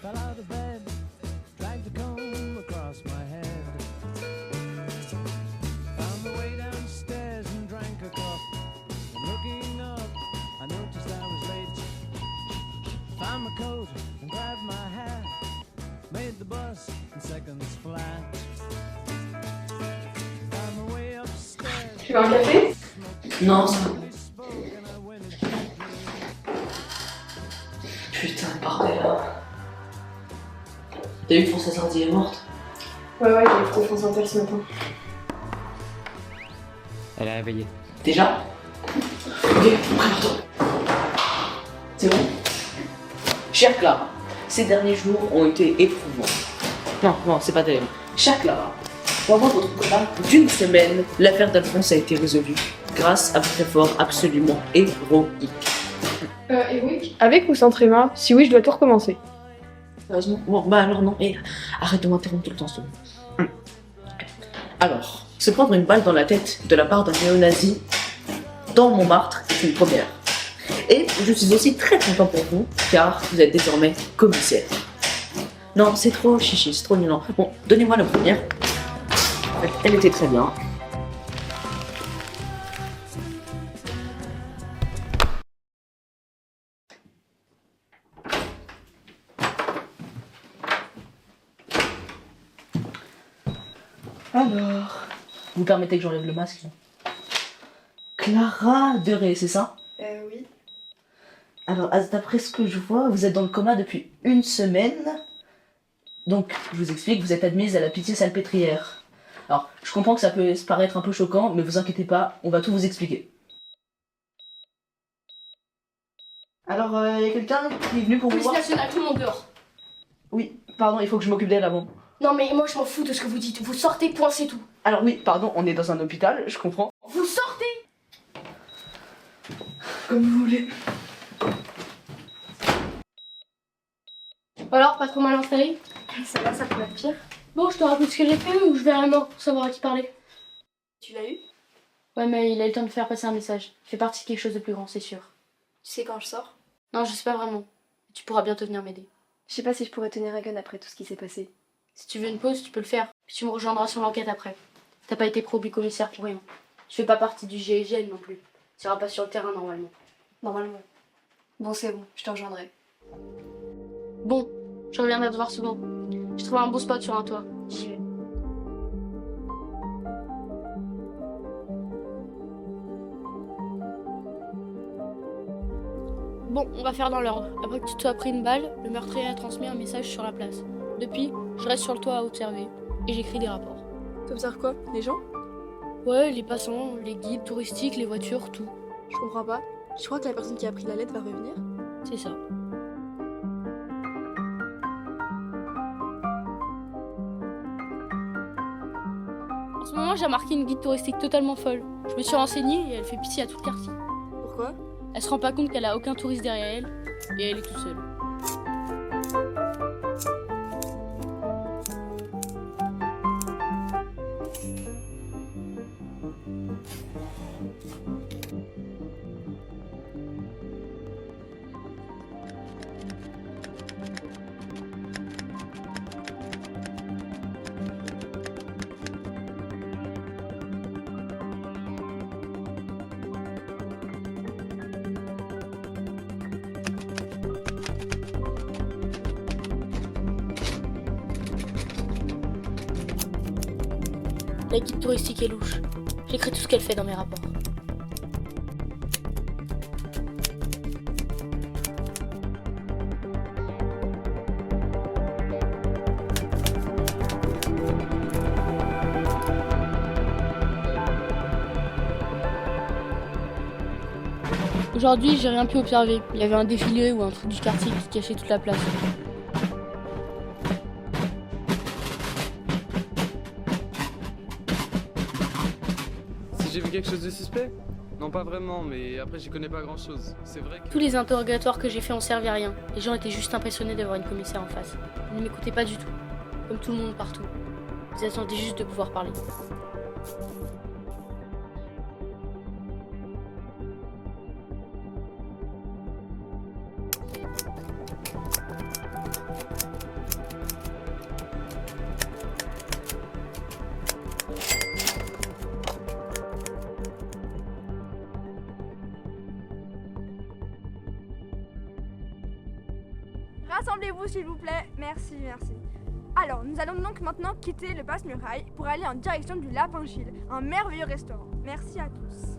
Fell out of bed, dragged the comb across my head. Found my way downstairs and drank a cup. And looking up, I noticed I was late. Found my coat and grabbed my hat. Made the bus in seconds flat. Found my way upstairs. Tu veux un café? Non, ça va. Putain, bordel. T'as vu que Françoise Hardy est morte? Ouais, j'ai écouté France Inter ce matin. Elle est réveillée. Déjà? Ok, prépare-toi. C'est bon? Chère Clara, ces derniers jours ont été éprouvants. Non, c'est pas terrible. Chère Clara, pour avoir votre quota d'une semaine, l'affaire d'Alphonse a été résolue grâce à votre effort absolument héroïque. Héroïque? Avec ou sans tréma? Si oui, je dois tout recommencer. Sérieusement? Bon, bah alors non, et arrête de m'interrompre tout le temps, s'il te plaît. Alors, se prendre une balle dans la tête de la part d'un néo-nazi dans Montmartre est une première. Et je suis aussi très content pour vous, car vous êtes désormais commissaire. Non, c'est trop chichi, c'est trop nul. Bon, donnez-moi la première. Elle était très bien. Alors, vous permettez que j'enlève le masque? Clara Deré, c'est ça? Oui. Alors, d'après ce que je vois, vous êtes dans le coma depuis une semaine. Donc, je vous explique, vous êtes admise à la Pitié-Salpêtrière. Alors, je comprends que ça peut paraître un peu choquant, mais vous inquiétez pas, on va tout vous expliquer. Alors, y a quelqu'un qui est venu pour vous Police voir? nationale, tout le monde dehors. Oui, pardon, il faut que je m'occupe d'elle avant. Non mais moi je m'en fous de ce que vous dites. Vous sortez, point, c'est tout. Alors oui, pardon, on est dans un hôpital, je comprends. Vous sortez! Comme vous voulez. Alors, pas trop mal installé? Ça va, ça peut être pire. Bon, je te raconte ce que j'ai fait ou je vais à la mort pour savoir à qui parler. Tu l'as eu? Ouais, mais il a eu le temps de faire passer un message. Il fait partie de quelque chose de plus grand, c'est sûr. Tu sais quand je sors? Non, je sais pas vraiment. Tu pourras bientôt venir m'aider. Je sais pas si je pourrais tenir à gun après tout ce qui s'est passé. Si tu veux une pause, tu peux le faire. Puis tu me rejoindras sur l'enquête après. T'as pas été pro-commissaire pour rien. Tu fais pas partie du GIGN non plus. Tu iras pas sur le terrain normalement. Normalement. Bon, c'est bon, je te rejoindrai. Bon, je reviendrai te voir souvent. J'ai trouvé un beau spot sur un toit. J'y vais. Bon, on va faire dans l'ordre. Après que tu te sois pris une balle, le meurtrier a transmis un message sur la place. Depuis, je reste sur le toit à observer. Et j'écris des rapports. T'observes quoi? Les gens? Ouais, les passants, les guides touristiques, les voitures, tout. Je comprends pas. Je crois que la personne qui a pris la lettre va revenir. C'est ça. En ce moment, j'ai remarqué une guide touristique totalement folle. Je me suis renseignée et elle fait pitié à tout le quartier. Pourquoi? Elle se rend pas compte qu'elle a aucun touriste derrière elle et elle est toute seule. La guide touristique est louche. J'écris tout ce qu'elle fait dans mes rapports. Aujourd'hui, j'ai rien pu observer. Il y avait un défilé ou un truc du quartier qui cachait toute la place. Si j'ai vu quelque chose de suspect? Non, pas vraiment, mais après j'y connais pas grand chose. C'est vrai que... Tous les interrogatoires que j'ai faits ont servi à rien. Les gens étaient juste impressionnés d'avoir une commissaire en face. Ils ne m'écoutaient pas du tout. Comme tout le monde partout. Ils attendaient juste de pouvoir parler. Rassemblez-vous s'il vous plaît, merci, merci. Alors, nous allons donc maintenant quitter le Basse-Muraille pour aller en direction du Lapin Gil, un merveilleux restaurant. Merci à tous.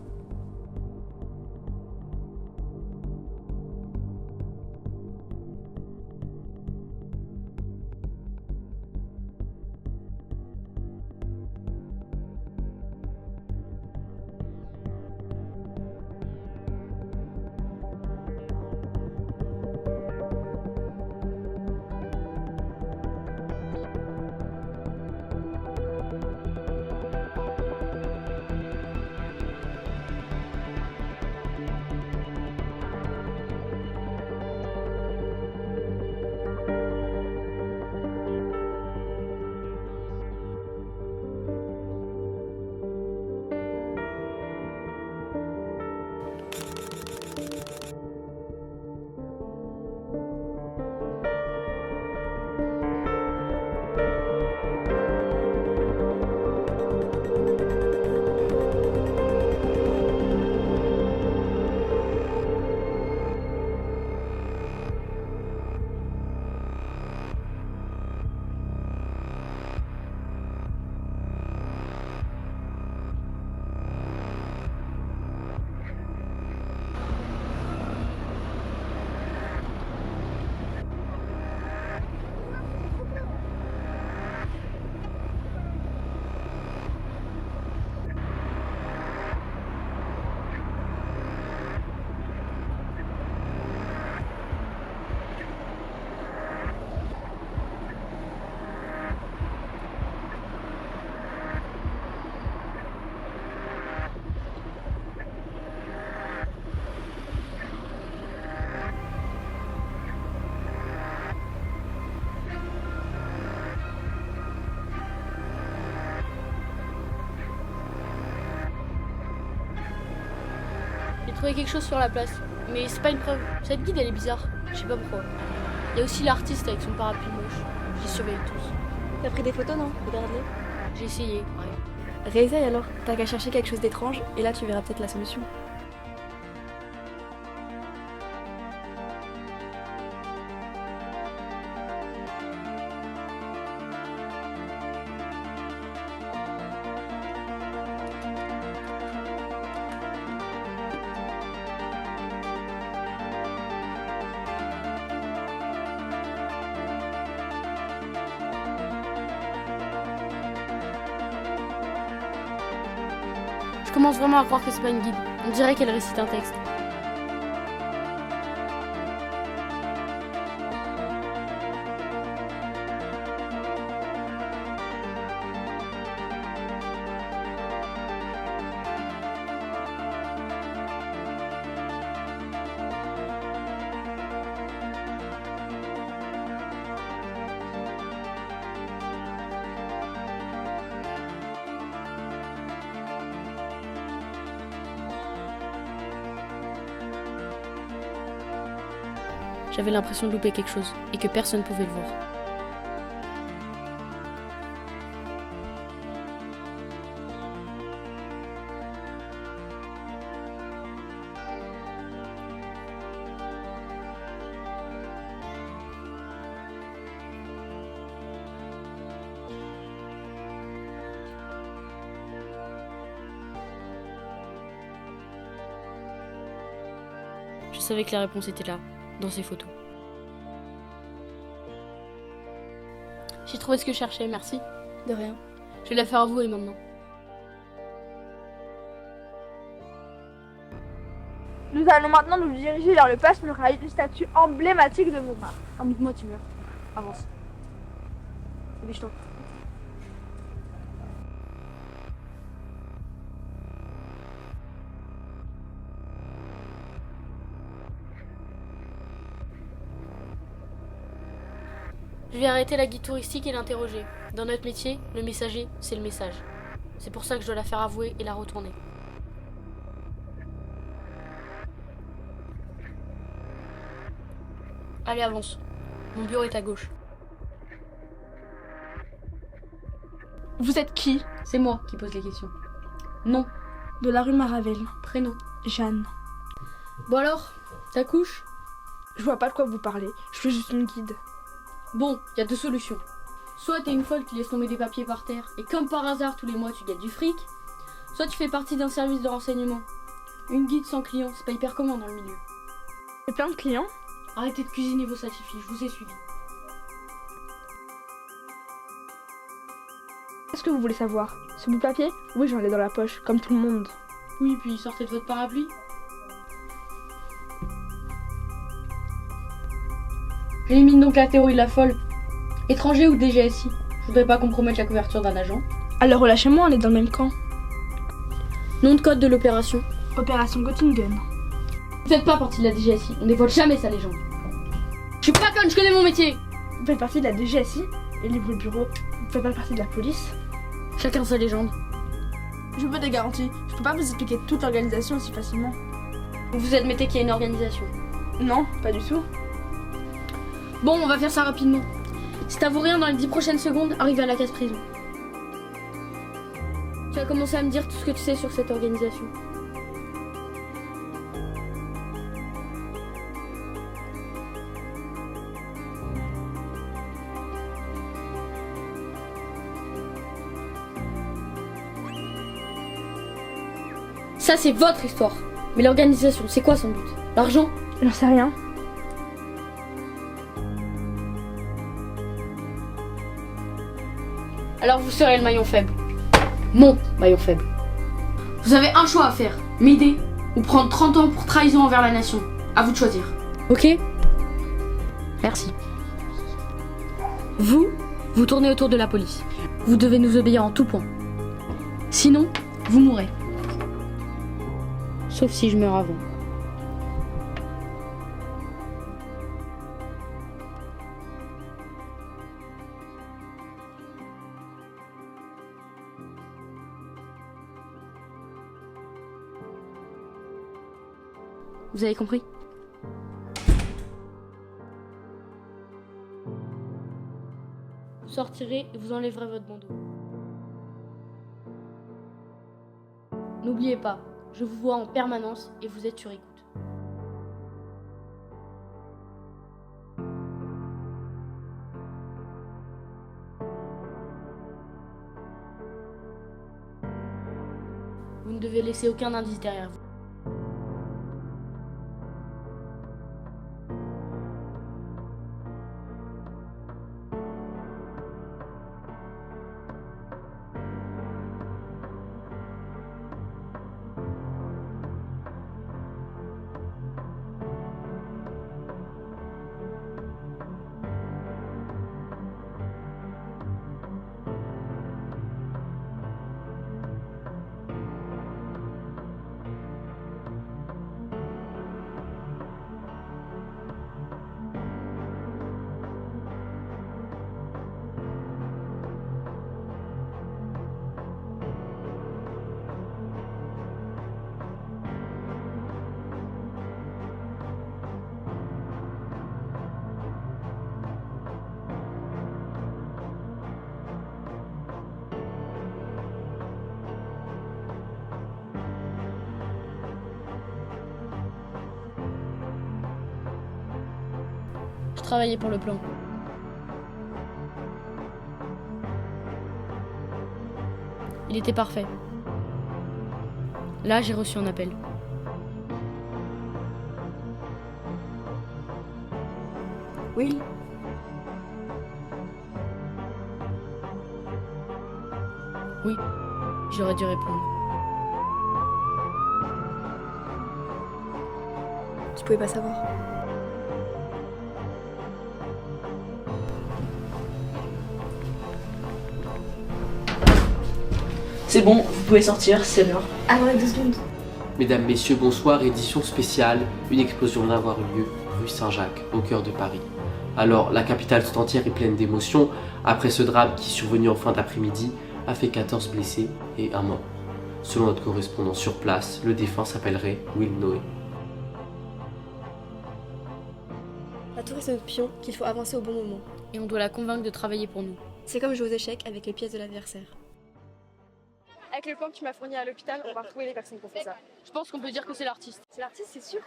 trouvé quelque chose sur la place, mais c'est pas une preuve. Cette guide, elle est bizarre. Je sais pas pourquoi. Il y a aussi l'artiste avec son parapluie moche. J'ai surveillé tous. T'as pris des photos, non? Regarde-les. J'ai essayé, ouais. Réessaye alors. T'as qu'à chercher quelque chose d'étrange et là tu verras peut-être la solution. Je commence vraiment à croire que c'est pas une guide. On dirait qu'elle récite un texte. J'avais l'impression de louper quelque chose et que personne pouvait le voir. Je savais que la réponse était là, dans ces photos. J'ai trouvé ce que je cherchais, merci. De rien. Je vais la faire avouer maintenant. Nous allons maintenant nous diriger vers le passe muraille, une statue emblématique de Montmartre. Invite-moi, tu meurs. Avance. Dépêche-toi. Je vais arrêter la guide touristique et l'interroger. Dans notre métier, le messager, c'est le message. C'est pour ça que je dois la faire avouer et la retourner. Allez, avance. Mon bureau est à gauche. Vous êtes qui? C'est moi qui pose les questions. Non. De la rue Maravel. Prénom. Jeanne. Bon alors, ta couche? Je vois pas de quoi vous parlez. Je suis juste une guide. Bon, il y a deux solutions. Soit t'es une folle qui laisse tomber des papiers par terre et comme par hasard tous les mois tu gagnes du fric. Soit tu fais partie d'un service de renseignement. Une guide sans client, c'est pas hyper commun dans le milieu. J'ai plein de clients. Arrêtez de cuisiner vos satifis, je vous ai suivi. Qu'est-ce que vous voulez savoir? Ce bout de papier? Oui, j'en ai dans la poche, comme tout le monde. Oui, puis sortez de votre parapluie. J'élimine donc la théorie de la folle. Étranger ou DGSI, je voudrais pas compromettre la couverture d'un agent. Alors relâchez-moi, on est dans le même camp. Nom de code de l'opération. Opération Göttingen. Vous faites pas partie de la DGSI, on dévoile jamais sa légende. Je suis pas conne, je connais mon métier. Vous faites partie de la DGSI et libre le bureau. Vous faites pas partie de la police. Chacun sa légende. Je veux des garanties. Je peux pas vous expliquer toute l'organisation aussi facilement. Vous admettez qu'il y a une organisation. Non, pas du tout. Bon, on va faire ça rapidement. Si t'avoues rien dans les 10 prochaines secondes, arrive à la case prison. Tu vas commencer à me dire tout ce que tu sais sur cette organisation. Ça, c'est votre histoire. Mais l'organisation, c'est quoi son but? L'argent? J'en sais rien. Alors vous serez le maillon faible. Mon maillon faible. Vous avez un choix à faire. M'aider ou prendre 30 ans pour trahison envers la nation. À vous de choisir. Ok? Merci. Vous tournez autour de la police. Vous devez nous obéir en tout point. Sinon, vous mourrez. Sauf si je meurs avant. Vous avez compris? Vous sortirez et vous enlèverez votre bandeau. N'oubliez pas, je vous vois en permanence et vous êtes sur écoute. Vous ne devez laisser aucun indice derrière vous. Je travaillais pour le plan. Il était parfait. Là, j'ai reçu un appel. Will, Oui, j'aurais dû répondre. tu pouvais pas savoir. C'est bon, vous pouvez sortir, c'est l'heure. Attendez 2 secondes. Mesdames, Messieurs, bonsoir, édition spéciale. Une explosion vient d'avoir eu lieu, rue Saint-Jacques, au cœur de Paris. Alors, la capitale tout entière est pleine d'émotions après ce drame qui, survenu en fin d'après-midi, a fait 14 blessés et un mort. Selon notre correspondant sur place, le défunt s'appellerait Will Noé. La touriste est notre pion qu'il faut avancer au bon moment. Et on doit la convaincre de travailler pour nous. C'est comme jouer aux échecs avec les pièces de l'adversaire. Avec le plan que tu m'as fourni à l'hôpital, on va retrouver les personnes qui ont fait ça. Je pense qu'on peut dire que c'est l'artiste. C'est l'artiste, c'est sûr.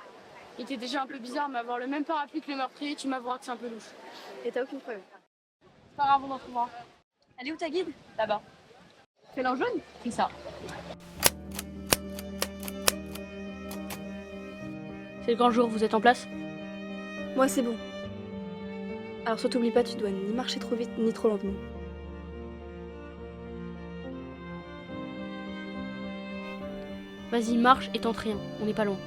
Il était déjà un peu bizarre, mais avoir le même parapluie que le meurtrier, tu m'avoueras que c'est un peu louche. Et t'as aucune preuve. C'est pas grave, on en trouvera. Elle est où ta guide? Là-bas. Celle en jaune? C'est ça. C'est le grand jour, vous êtes en place? Moi, c'est bon. Alors surtout, oublie pas, tu dois ni marcher trop vite ni trop lentement. Vas-y, marche et tente rien, on n'est pas loin.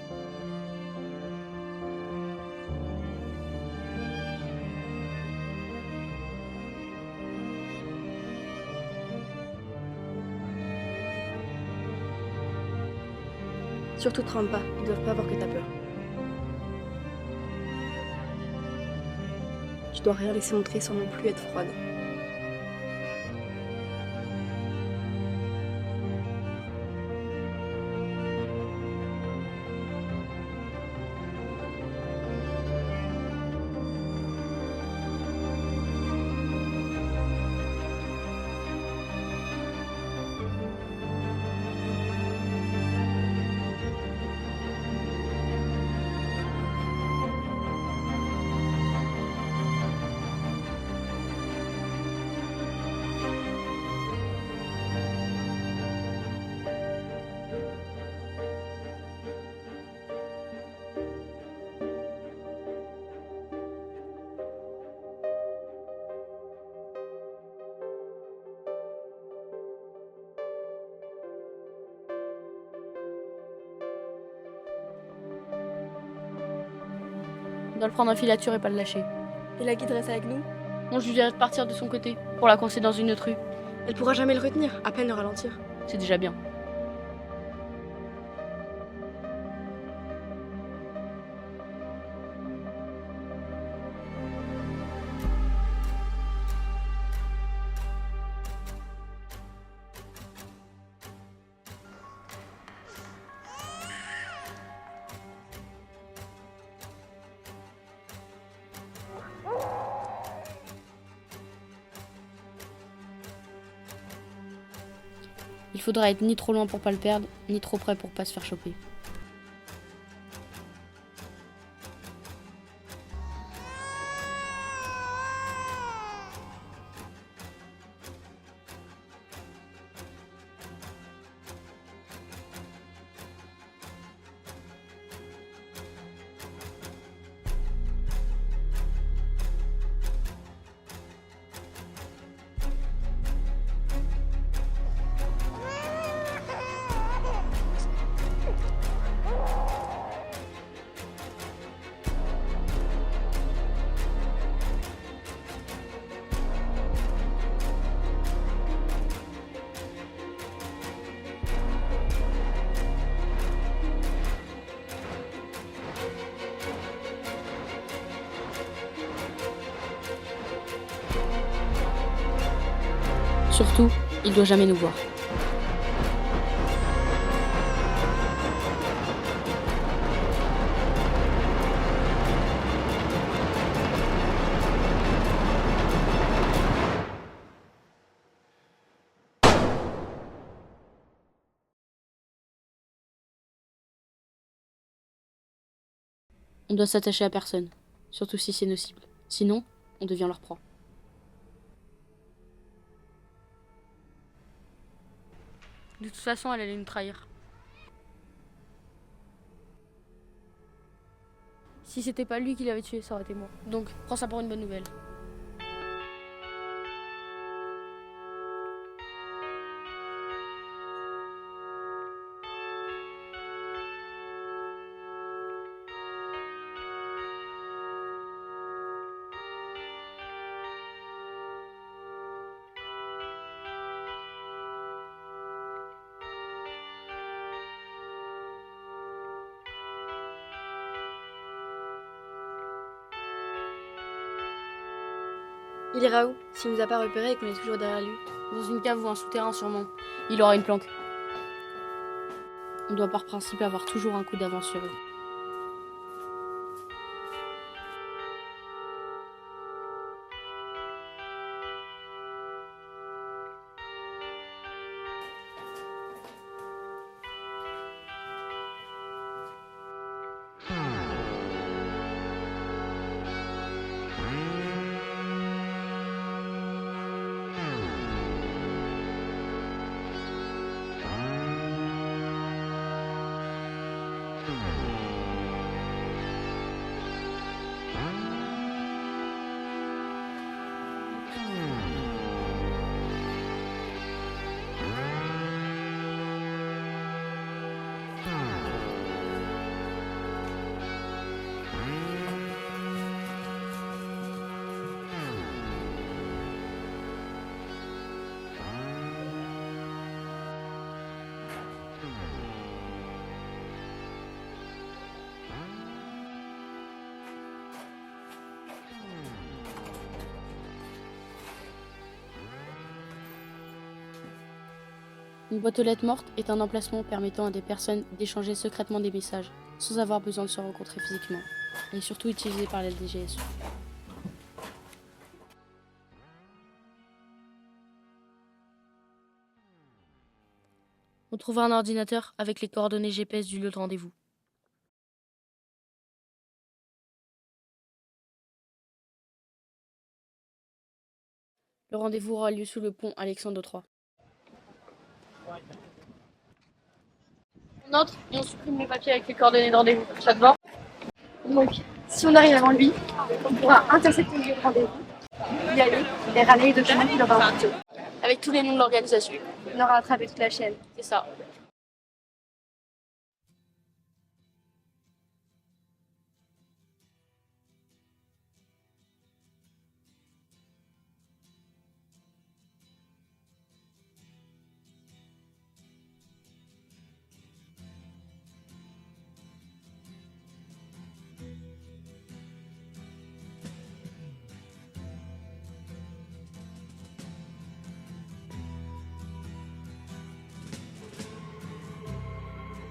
Surtout, te rends pas, ils doivent pas voir que t'as peur. Tu dois rien laisser montrer sans non plus être froide. On doit le prendre en filature et pas le lâcher. Et la guide reste avec nous? On je lui dirait de partir de son côté, pour la coincer dans une autre rue. Elle pourra jamais le retenir, à peine le ralentir. C'est déjà bien. Il faudra être ni trop loin pour pas le perdre, ni trop près pour pas se faire choper. Surtout, il doit jamais nous voir. On doit s'attacher à personne, surtout si c'est nos cibles. Sinon, on devient leur proie. De toute façon, elle allait nous trahir. Si c'était pas lui qui l'avait tué, ça aurait été moi. Donc, prends ça pour une bonne nouvelle. Il ira où s'il nous a pas repéré et qu'on est toujours derrière lui? Dans une cave ou un souterrain sûrement. Il aura une planque. On doit par principe avoir toujours un coup d'avance sur eux. Une boîte aux lettres morte est un emplacement permettant à des personnes d'échanger secrètement des messages, sans avoir besoin de se rencontrer physiquement, et surtout utilisé par la DGSE. On trouvera un ordinateur avec les coordonnées GPS du lieu de rendez-vous. Le rendez-vous aura lieu sous le pont Alexandre III. On entre et on supprime les papiers avec les coordonnées de rendez-vous. Ça te va? Donc, si on arrive avant lui, on pourra intercepter le lieu de rendez-vous, y aller et ramener les documents qu'il aura inventés. Avec tous les noms de l'organisation. On aura attrapé toute la chaîne. C'est ça.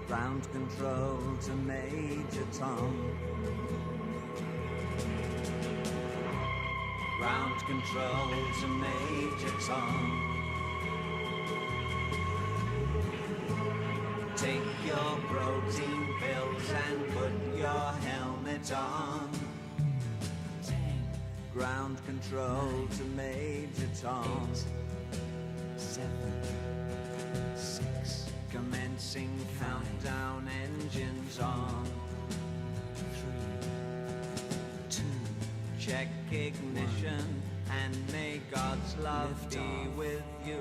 Ground control to Major Tom. Ground control to Major Tom. your protein pills and put your helmet on. 10. Ground control to Major Tom. 7. 6. Commencing countdown, engines on. 3. 2. Check ignition and may God's love be with you.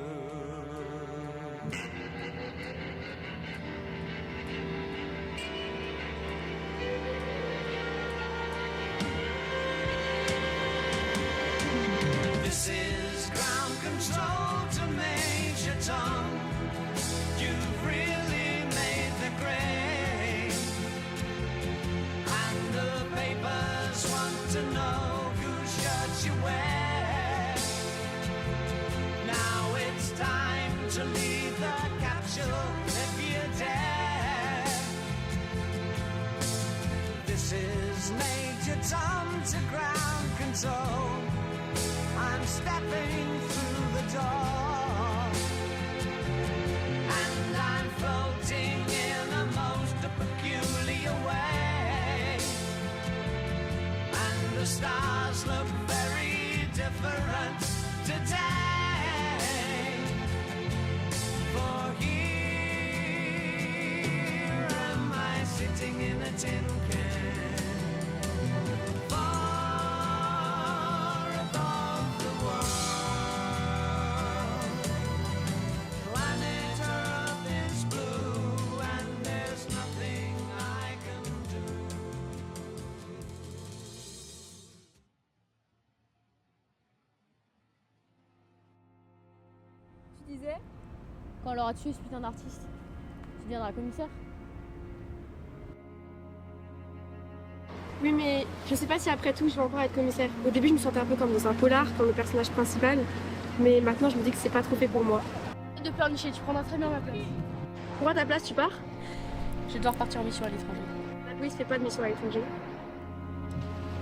This is ground control to Major Tom. You've really made the grade, and the papers want to know whose shirt you wear. Now it's time to leave the capsule if you dare. This is Major Tom to ground control. I'm stepping through the door, and I'm floating in a most peculiar way, and the stars look very different today. For here am I sitting in a tin can. Tu disais? Quand on l'aura tué ce putain d'artiste, tu deviendras commissaire. Oui, mais je sais pas si après tout je vais encore être commissaire. Au début, je me sentais un peu comme dans un polar, comme le personnage principal. Mais maintenant, je me dis que c'est pas trop fait pour moi. De pleurnicher, tu prendras très bien ma place. Pour ta place, tu pars? Je dois repartir en mission à l'étranger. La police fait pas de mission à l'étranger.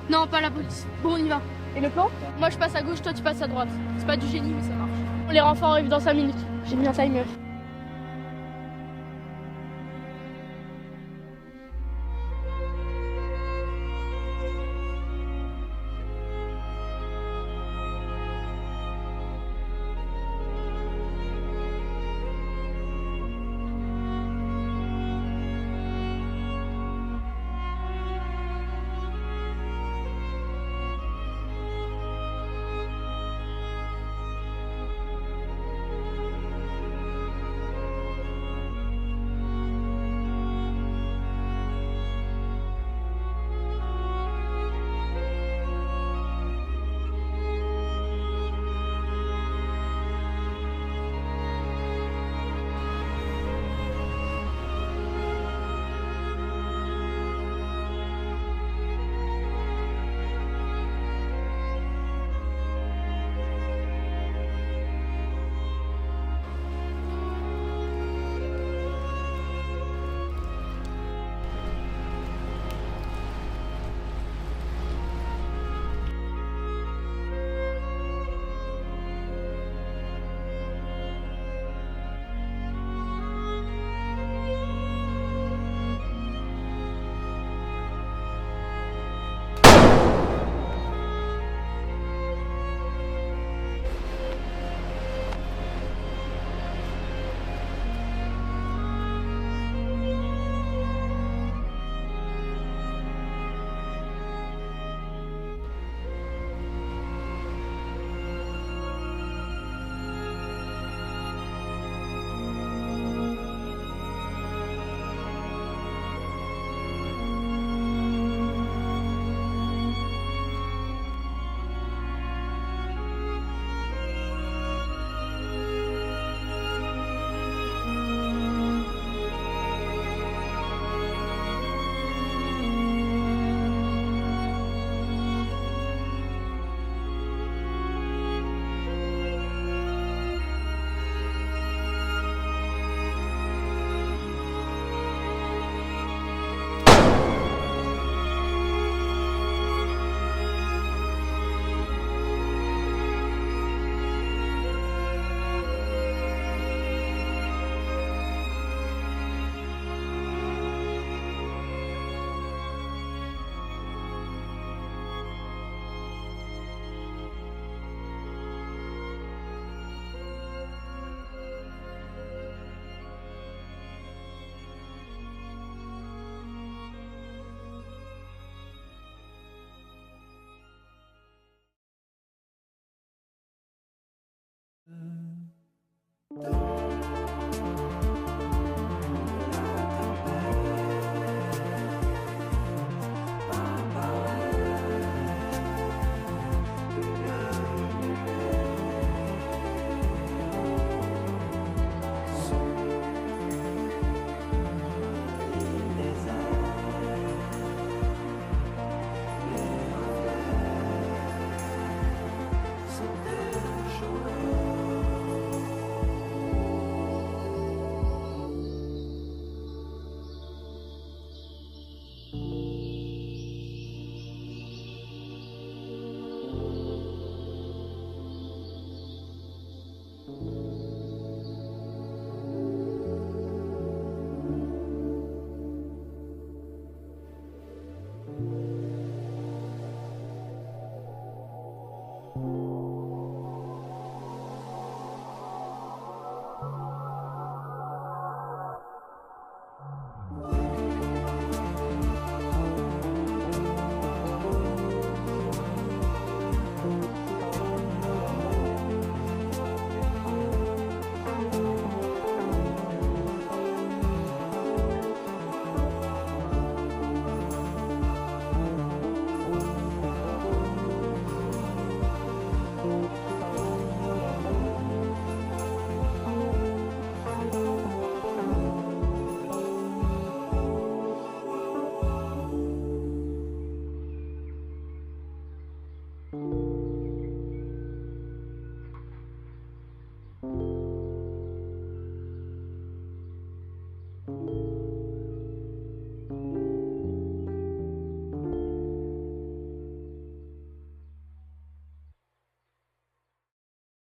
Non, pas la police. Bon, on y va. Et le plan? Moi je passe à gauche, toi tu passes à droite. C'est pas du génie mais ça marche. Les renforts arrivent dans 5 minutes. J'ai mis un timer.